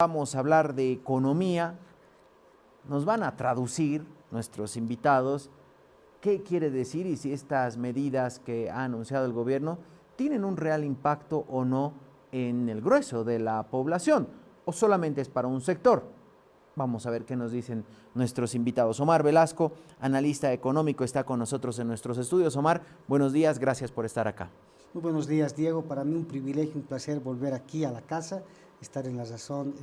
Vamos a hablar de economía. Nos van a traducir nuestros invitados qué quiere decir y si estas medidas que ha anunciado el gobierno tienen un real impacto o no en el grueso de la población o solamente es para un sector. Vamos a ver qué nos dicen nuestros invitados. Omar Velasco, analista económico, está con nosotros en nuestros estudios. Omar, buenos días, gracias por estar acá. Muy buenos días, Diego. Para mí un privilegio, un placer volver aquí a la casa, estar en La Razón,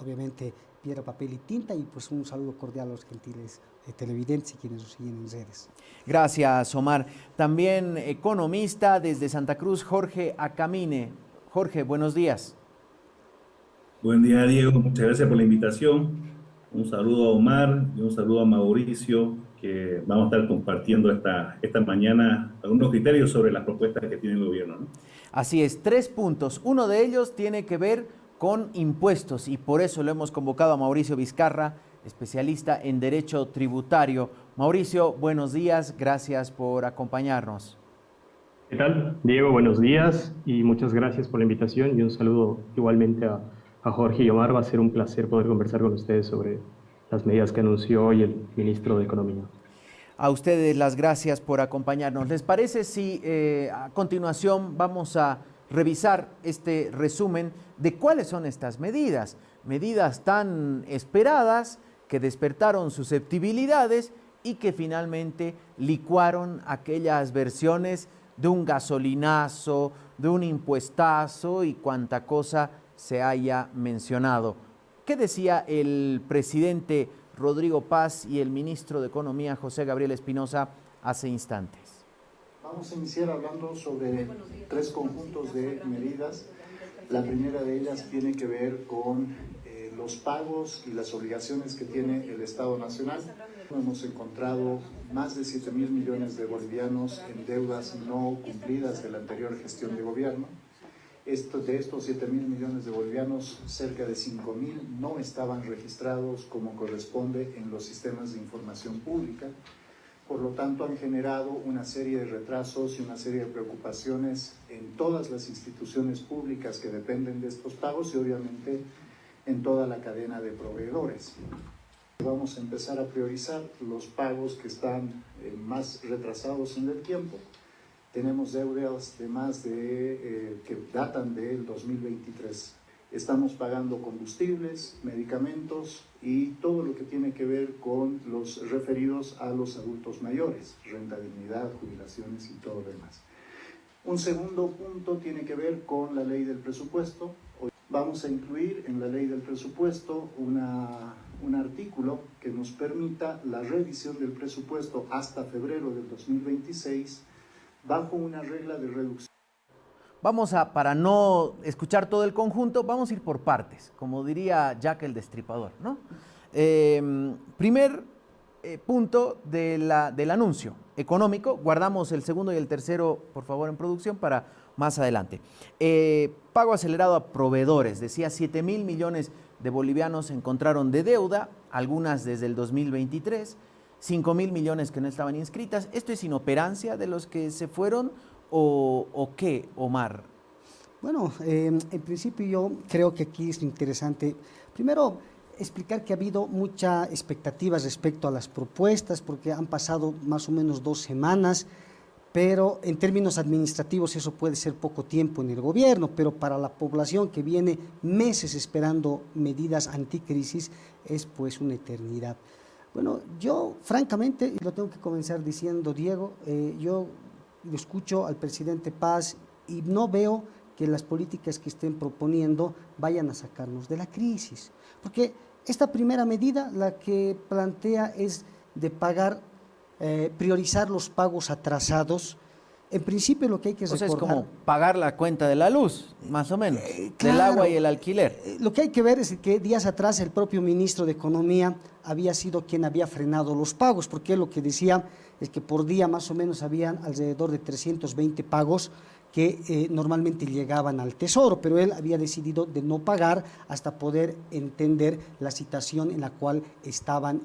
obviamente piedra, papel y tinta, y pues un saludo cordial a los gentiles televidentes y quienes nos siguen en redes. Gracias, Omar. También economista desde Santa Cruz, Jorge Acamine. Jorge, buenos días. Buen día, Diego. Muchas gracias por la invitación. Un saludo a Omar y un saludo a Mauricio, que vamos a estar compartiendo esta mañana algunos criterios sobre las propuestas que tiene el gobierno, ¿no? Así es, 3 puntos. Uno de ellos tiene que ver con impuestos y por eso lo hemos convocado a Mauricio Vizcarra, especialista en derecho tributario. Mauricio, buenos días, gracias por acompañarnos. ¿Qué tal? Diego, buenos días y muchas gracias por la invitación y un saludo igualmente a Jorge y Omar. Va a ser un placer poder conversar con ustedes sobre las medidas que anunció hoy el ministro de Economía. A ustedes las gracias por acompañarnos. ¿Les parece si a continuación vamos a revisar este resumen de cuáles son estas medidas? Medidas tan esperadas que despertaron susceptibilidades y que finalmente licuaron aquellas versiones de un gasolinazo, de un impuestazo y cuanta cosa se haya mencionado. ¿Qué decía el presidente Rodrigo Paz y el ministro de Economía José Gabriel Espinosa hace instantes? Vamos a iniciar hablando sobre 3 conjuntos de medidas. La primera de ellas tiene que ver con los pagos y las obligaciones que tiene el Estado Nacional. Hemos encontrado más de 7.000 millones de bolivianos en deudas no cumplidas de la anterior gestión de gobierno. De estos 7.000 millones de bolivianos, cerca de 5.000 no estaban registrados como corresponde en los sistemas de información pública. Por lo tanto, han generado una serie de retrasos y una serie de preocupaciones en todas las instituciones públicas que dependen de estos pagos y obviamente en toda la cadena de proveedores. Vamos a empezar a priorizar los pagos que están más retrasados en el tiempo. Tenemos deudas que datan del 2023. Estamos pagando combustibles, medicamentos y todo lo que tiene que ver con los referidos a los adultos mayores, renta dignidad, jubilaciones y todo lo demás. Un segundo punto tiene que ver con la ley del presupuesto. Hoy vamos a incluir en la ley del presupuesto un artículo que nos permita la revisión del presupuesto hasta febrero del 2026 bajo una regla de reducción. Para no escuchar todo el conjunto, vamos a ir por partes, como diría Jack el Destripador, ¿no? Primer punto del anuncio económico, guardamos el segundo y el tercero, por favor, en producción para más adelante. Pago acelerado a proveedores, decía 7.000 millones de bolivianos encontraron de deuda, algunas desde el 2023, 5.000 millones que no estaban inscritas. ¿Esto es inoperancia de los que se fueron o qué, Omar? Bueno, en principio yo creo que aquí es interesante, primero, explicar que ha habido mucha expectativa respecto a las propuestas, porque han pasado más o menos 2 semanas, pero en términos administrativos eso puede ser poco tiempo en el gobierno, pero para la población que viene meses esperando medidas anticrisis es pues una eternidad. Bueno, yo francamente, y lo tengo que comenzar diciendo, Diego, yo escucho al presidente Paz y no veo que las políticas que estén proponiendo vayan a sacarnos de la crisis, porque esta primera medida la que plantea es de pagar, priorizar los pagos atrasados. En principio lo que hay que recordar... O sea, es como pagar la cuenta de la luz, más o menos, claro, del agua y el alquiler. Lo que hay que ver es que días atrás el propio ministro de Economía había sido quien había frenado los pagos, porque lo que decía es que por día más o menos habían alrededor de 320 pagos que normalmente llegaban al Tesoro, pero él había decidido de no pagar hasta poder entender la situación en la cual le estaban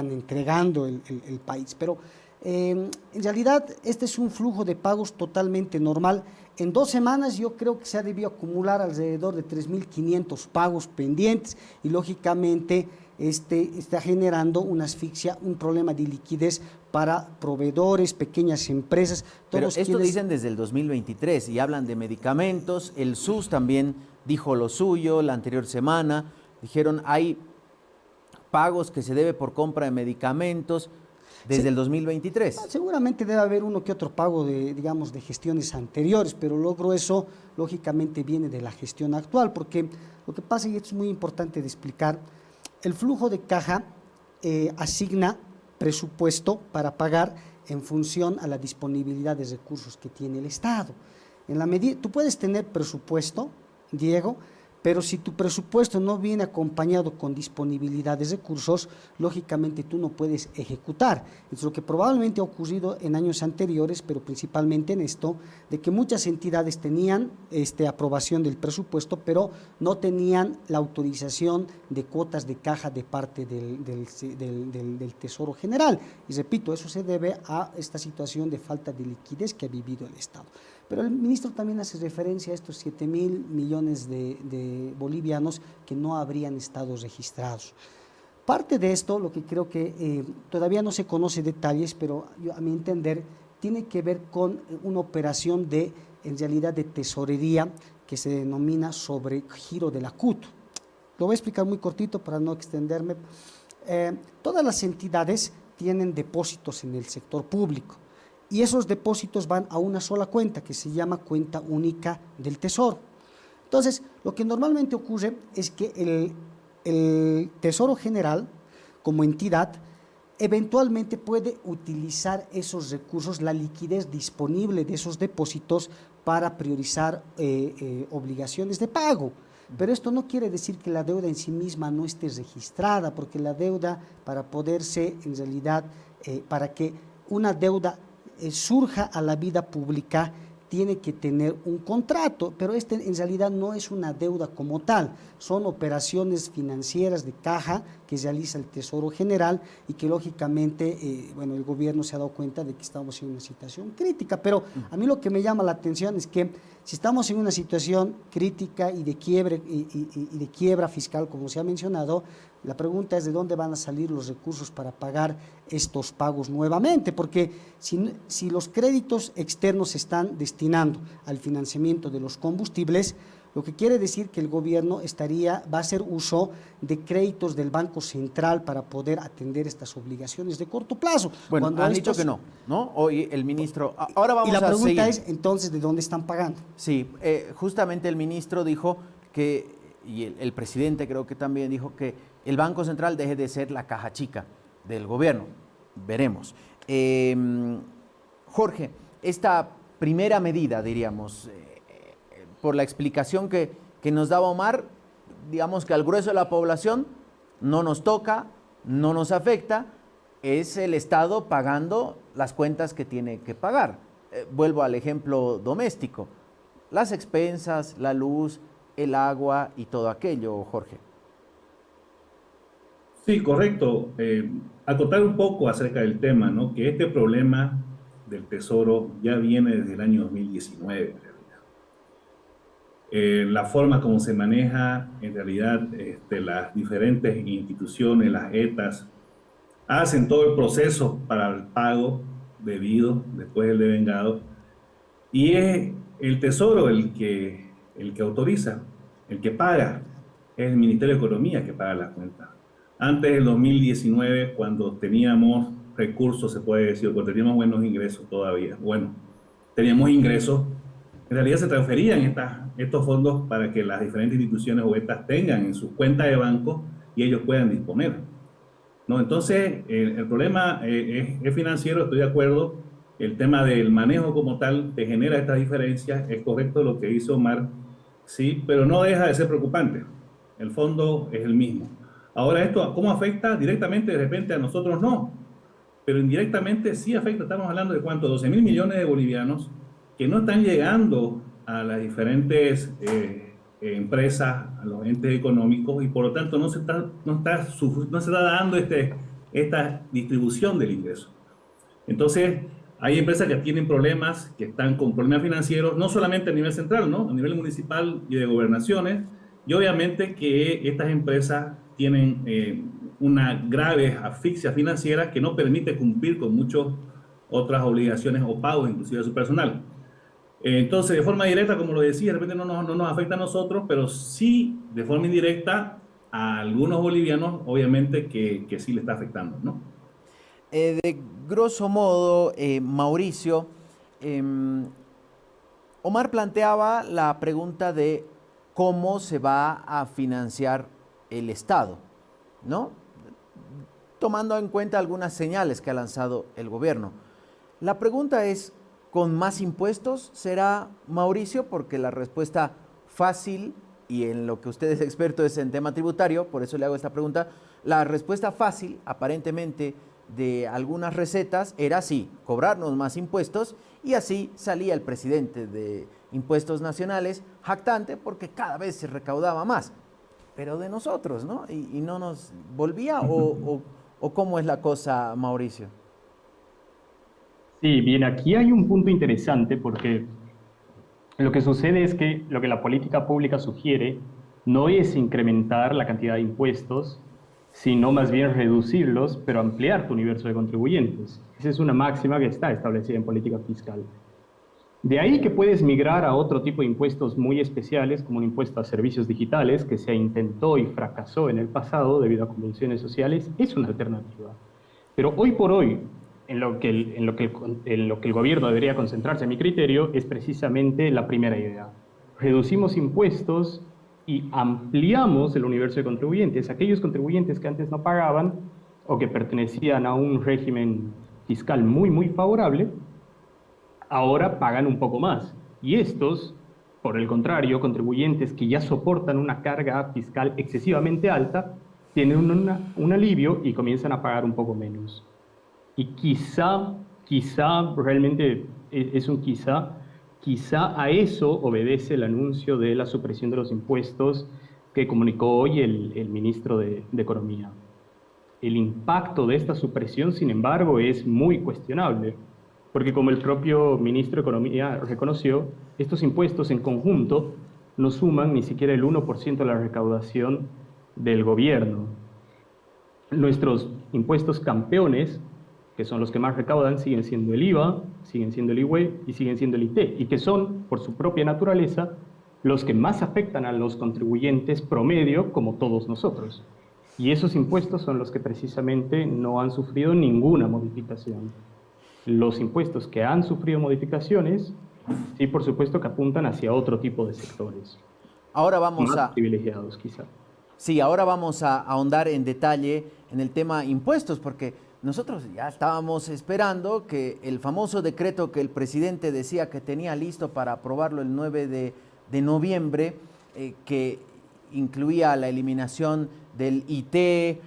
entregando el país. Pero En realidad, este es un flujo de pagos totalmente normal. En 2 semanas yo creo que se ha debido acumular alrededor de 3.500 pagos pendientes y lógicamente está generando una asfixia, un problema de liquidez para proveedores, pequeñas empresas. Pero Todos esto quienes... dicen desde el 2023 y hablan de medicamentos. El SUS también dijo lo suyo la anterior semana. Dijeron hay pagos que se debe por compra de medicamentos desde el 2023. Seguramente debe haber uno que otro pago de, digamos, de gestiones anteriores, pero lo grueso lógicamente viene de la gestión actual, porque lo que pasa, y esto es muy importante de explicar, el flujo de caja asigna presupuesto para pagar en función a la disponibilidad de recursos que tiene el Estado. En la medida, tú puedes tener presupuesto, Diego, pero si tu presupuesto no viene acompañado con disponibilidad de recursos, lógicamente tú no puedes ejecutar. Es lo que probablemente ha ocurrido en años anteriores, pero principalmente en esto, de que muchas entidades tenían aprobación del presupuesto, pero no tenían la autorización de cuotas de caja de parte del Tesoro General. Y repito, eso se debe a esta situación de falta de liquidez que ha vivido el Estado. Pero el ministro también hace referencia a estos 7.000 millones de bolivianos que no habrían estado registrados. Parte de esto, lo que creo que todavía no se conoce detalles, pero a mi entender, tiene que ver con una operación en realidad de tesorería que se denomina sobregiro de la CUT. Lo voy a explicar muy cortito para no extenderme. Todas las entidades tienen depósitos en el sector público. Y esos depósitos van a una sola cuenta que se llama cuenta única del Tesoro. Entonces, lo que normalmente ocurre es que el Tesoro General, como entidad, eventualmente puede utilizar esos recursos, la liquidez disponible de esos depósitos para priorizar obligaciones de pago. Pero esto no quiere decir que la deuda en sí misma no esté registrada, porque la deuda, para poderse, en realidad, para que una deuda surja a la vida pública, tiene que tener un contrato, pero en realidad no es una deuda como tal, son operaciones financieras de caja que realiza el Tesoro General y que lógicamente, bueno, el gobierno se ha dado cuenta de que estamos en una situación crítica, pero a mí lo que me llama la atención es que si estamos en una situación crítica y de quiebre, y de quiebra fiscal, como se ha mencionado, la pregunta es de dónde van a salir los recursos para pagar estos pagos nuevamente, porque si los créditos externos se están destinando al financiamiento de los combustibles, lo que quiere decir que el gobierno va a hacer uso de créditos del Banco Central para poder atender estas obligaciones de corto plazo. Bueno, han dicho que no, ¿no? Hoy el ministro... Ahora vamos a seguir. Y la pregunta es, entonces, ¿de dónde están pagando? Sí, justamente el ministro dijo que, y el presidente creo que también dijo que el Banco Central deje de ser la caja chica del gobierno. Veremos. Jorge, esta primera medida, diríamos, por la explicación que nos daba Omar, digamos que al grueso de la población no nos toca, no nos afecta, es el Estado pagando las cuentas que tiene que pagar. Vuelvo al ejemplo doméstico, las expensas, la luz, el agua y todo aquello, Jorge. Sí, correcto. Acotar un poco acerca del tema, ¿no? Que este problema del Tesoro ya viene desde el año 2019. La forma como se maneja, en realidad, las diferentes instituciones, las ETAs, hacen todo el proceso para el pago debido, después el devengado, y es el Tesoro el que autoriza, el que paga, es el Ministerio de Economía que paga las cuentas. Antes del 2019, cuando teníamos recursos, se puede decir, cuando teníamos buenos ingresos todavía, bueno, teníamos ingresos, en realidad se transferían estos fondos para que las diferentes instituciones o ETAs tengan en sus cuentas de banco y ellos puedan disponer, ¿no? Entonces, el problema es financiero, estoy de acuerdo. El tema del manejo como tal te genera estas diferencias, es correcto lo que hizo Omar, sí, pero no deja de ser preocupante. El fondo es el mismo. Ahora, ¿esto cómo afecta? Directamente, de repente, a nosotros no, pero indirectamente sí afecta. Estamos hablando de ¿cuánto? 12.000 millones de bolivianos que no están llegando a las diferentes empresas, a los entes económicos, y por lo tanto no se está dando esta distribución del ingreso. Entonces, hay empresas que tienen problemas, que están con problemas financieros, no solamente a nivel central, ¿no? A nivel municipal y de gobernaciones, y obviamente que estas empresas tienen una grave asfixia financiera que no permite cumplir con muchas otras obligaciones o pagos, inclusive de su personal. Entonces, de forma directa, como lo decía, de repente no nos afecta a nosotros, pero sí de forma indirecta a algunos bolivianos, obviamente que sí le está afectando, ¿no? De grosso modo, Mauricio, em, Omar planteaba la pregunta de cómo se va a financiar el Estado, ¿no? Tomando en cuenta algunas señales que ha lanzado el gobierno. La pregunta es, ¿con más impuestos será, Mauricio? Porque la respuesta fácil, y en lo que usted es experto es en tema tributario, por eso le hago esta pregunta, la respuesta fácil, aparentemente, de algunas recetas era sí, cobrarnos más impuestos, y así salía el presidente de Impuestos Nacionales jactante porque cada vez se recaudaba más, pero de nosotros, ¿no? Y no nos volvía, o cómo es la cosa, Mauricio. Sí, bien, aquí hay un punto interesante porque lo que sucede es que lo que la política pública sugiere no es incrementar la cantidad de impuestos, sino más bien reducirlos, pero ampliar tu universo de contribuyentes. Esa es una máxima que está establecida en política fiscal. De ahí que puedes migrar a otro tipo de impuestos muy especiales, como un impuesto a servicios digitales, que se intentó y fracasó en el pasado debido a convulsiones sociales, es una alternativa. Pero hoy por hoy, en lo que el gobierno debería concentrarse, a mi criterio, es precisamente la primera idea. Reducimos impuestos y ampliamos el universo de contribuyentes. Aquellos contribuyentes que antes no pagaban o que pertenecían a un régimen fiscal muy favorable, ahora pagan un poco más. Y estos, por el contrario, contribuyentes que ya soportan una carga fiscal excesivamente alta, tienen un alivio y comienzan a pagar un poco menos. Y quizá, realmente es un quizá a eso obedece el anuncio de la supresión de los impuestos que comunicó hoy el ministro de Economía. El impacto de esta supresión, sin embargo, es muy cuestionable, porque como el propio ministro de Economía reconoció, estos impuestos en conjunto no suman ni siquiera el 1% de la recaudación del gobierno. Nuestros impuestos campeones, que son los que más recaudan, siguen siendo el IVA, siguen siendo el IUE y siguen siendo el IT, y que son, por su propia naturaleza, los que más afectan a los contribuyentes promedio, como todos nosotros. Y esos impuestos son los que precisamente no han sufrido ninguna modificación. Los impuestos que han sufrido modificaciones, sí, por supuesto que apuntan hacia otro tipo de sectores, Ahora vamos más a, privilegiados quizá. sí, ahora vamos a ahondar en detalle en el tema impuestos, porque nosotros ya estábamos esperando que el famoso decreto que el presidente decía que tenía listo para aprobarlo el 9 de noviembre, que incluía la eliminación del IT,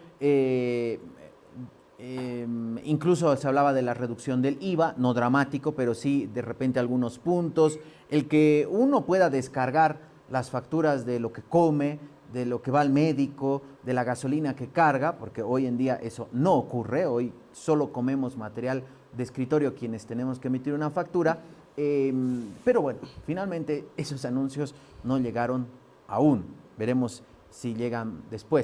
incluso se hablaba de la reducción del IVA, no dramático, pero sí de repente algunos puntos, el que uno pueda descargar las facturas de lo que come, de lo que va al médico, de la gasolina que carga, porque hoy en día eso no ocurre, hoy solo comemos material de escritorio quienes tenemos que emitir una factura, pero bueno, finalmente esos anuncios no llegaron aún, veremos si llegan después.